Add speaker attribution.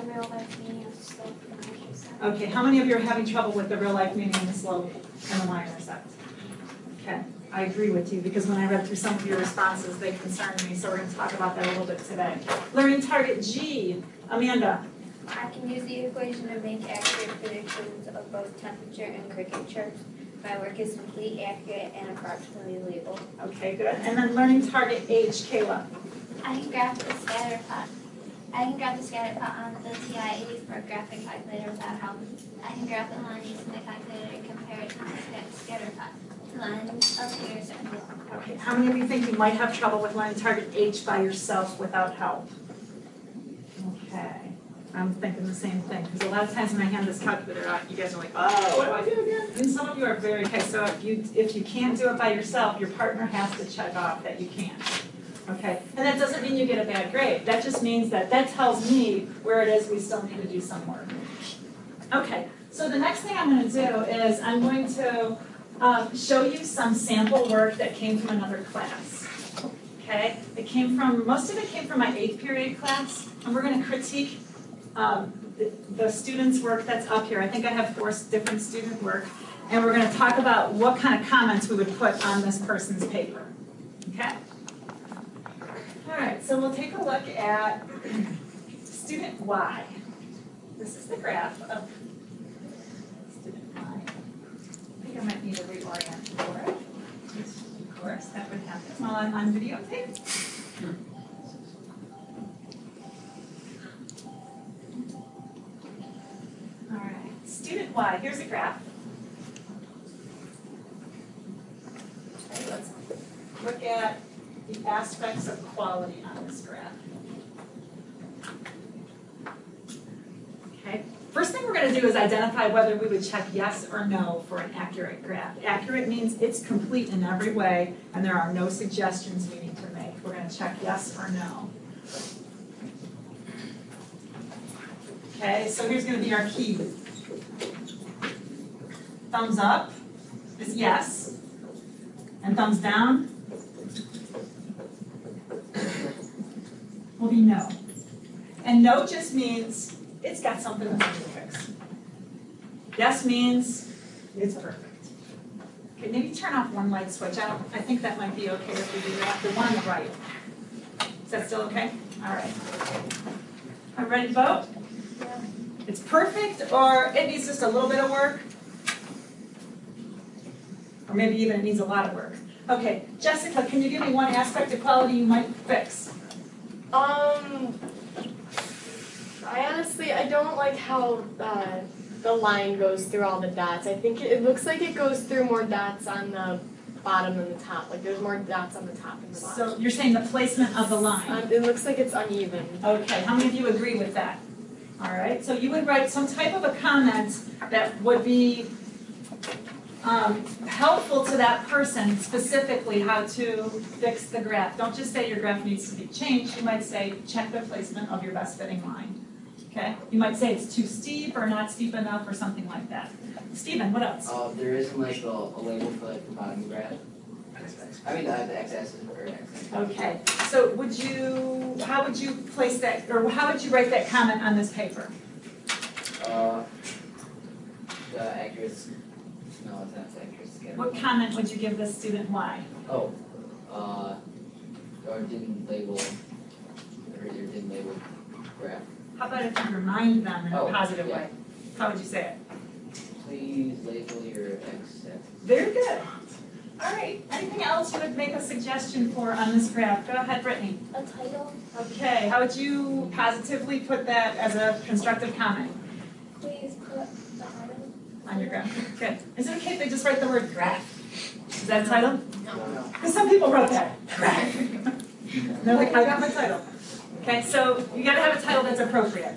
Speaker 1: real life meaning of the slope and the intercept.
Speaker 2: Okay, how many of you are having trouble with the real life meaning of the slope and the y-intercept? Okay, I agree with you because when I read through some of your responses, they concerned me, so we're going to talk about that a little bit today. Learning target G, Amanda.
Speaker 1: I can use the equation to make accurate predictions of both temperature and cricket chirps. My work is complete, accurate, and approximately labeled.
Speaker 2: Okay, good. And then learning target H, Kayla.
Speaker 3: I can graph the scatter plot. I can graph the scatter plot on the TI-80 for a graphic calculator without help. I can graph the line using the calculator and compare it to the scatter plot. The lines appears and below.
Speaker 2: Okay, how many of you think you might have trouble with learning target H by yourself without help? Okay, I'm thinking the same thing, because a lot of times when I hand this calculator out, you guys are like, oh, what do I do again? And some of you are very, okay, so if you can't do it by yourself, your partner has to check off that you can't. Okay, and that doesn't mean you get a bad grade. That just means that tells me where it is we still need to do some work. Okay, so the next thing I'm going to do is I'm going to show you some sample work that came from another class. Okay, most of it came from my 8th period class, and we're going to critique the students' work that's up here. I think I have 4 different student work, and we're going to talk about what kind of comments we would put on this person's paper. Okay? All right, so we'll take a look at student Y. This is the graph of student Y. I think I might need to reorient for it. Of course, that would happen while I'm on videotape. All right, student Y, here's a graph. Okay, let's look at the aspects of quality on this graph. Okay, first thing we're going to do is identify whether we would check yes or no for an accurate graph. Accurate means it's complete in every way and there are no suggestions we need to make. We're going to check yes or no. Okay, so here's going to be our key. Thumbs up is yes, and thumbs down will be no. And no just means it's got something that we need to fix. Yes means it's perfect. Okay, maybe turn off one light switch. I think that might be okay if we do that. The one on the right. Is that still okay? All right. Are we ready to vote?
Speaker 1: Yeah.
Speaker 2: It's perfect, or it needs just a little bit of work? Or maybe even it needs a lot of work. Okay, Jessica, can you give me one aspect of quality you might fix?
Speaker 4: I don't like how the line goes through all the dots. I think it looks like it goes through more dots on the bottom than the top. Like there's more dots on the top than the bottom.
Speaker 2: So you're saying the placement of the line?
Speaker 4: It looks like it's uneven.
Speaker 2: Okay, how many of you agree with that? All right, so you would write some type of a comment that would be helpful to that person, specifically how to fix the graph. Don't just say your graph needs to be changed. You might say, check the placement of your best fitting line. Okay? You might say it's too steep or not steep enough or something like that. Stephen, what else?
Speaker 5: There isn't like a label for like the bottom graph. I mean the x-axis or x-axis.
Speaker 2: Okay, so how would you place that, or how would you write that comment on this paper?
Speaker 5: The accuracy. No, it's not accuracy.
Speaker 2: What comment would you give this student Y?
Speaker 5: Oh, or didn't label graph.
Speaker 2: How about if you remind them in a positive
Speaker 5: yeah.
Speaker 2: way? How would you say it?
Speaker 5: Please label your x-axis.
Speaker 2: Very good. All right, anything else you would make a suggestion for on this graph? Go ahead, Brittany.
Speaker 3: A title.
Speaker 2: Okay, how would you positively put that as a constructive comment
Speaker 3: Please put the title
Speaker 2: on your graph? Good. Is it okay if they just write the word graph? Is that a title?
Speaker 5: No.
Speaker 2: Because some people wrote that. Graph. They're like, I got my title. Okay, so you got to have a title that's appropriate.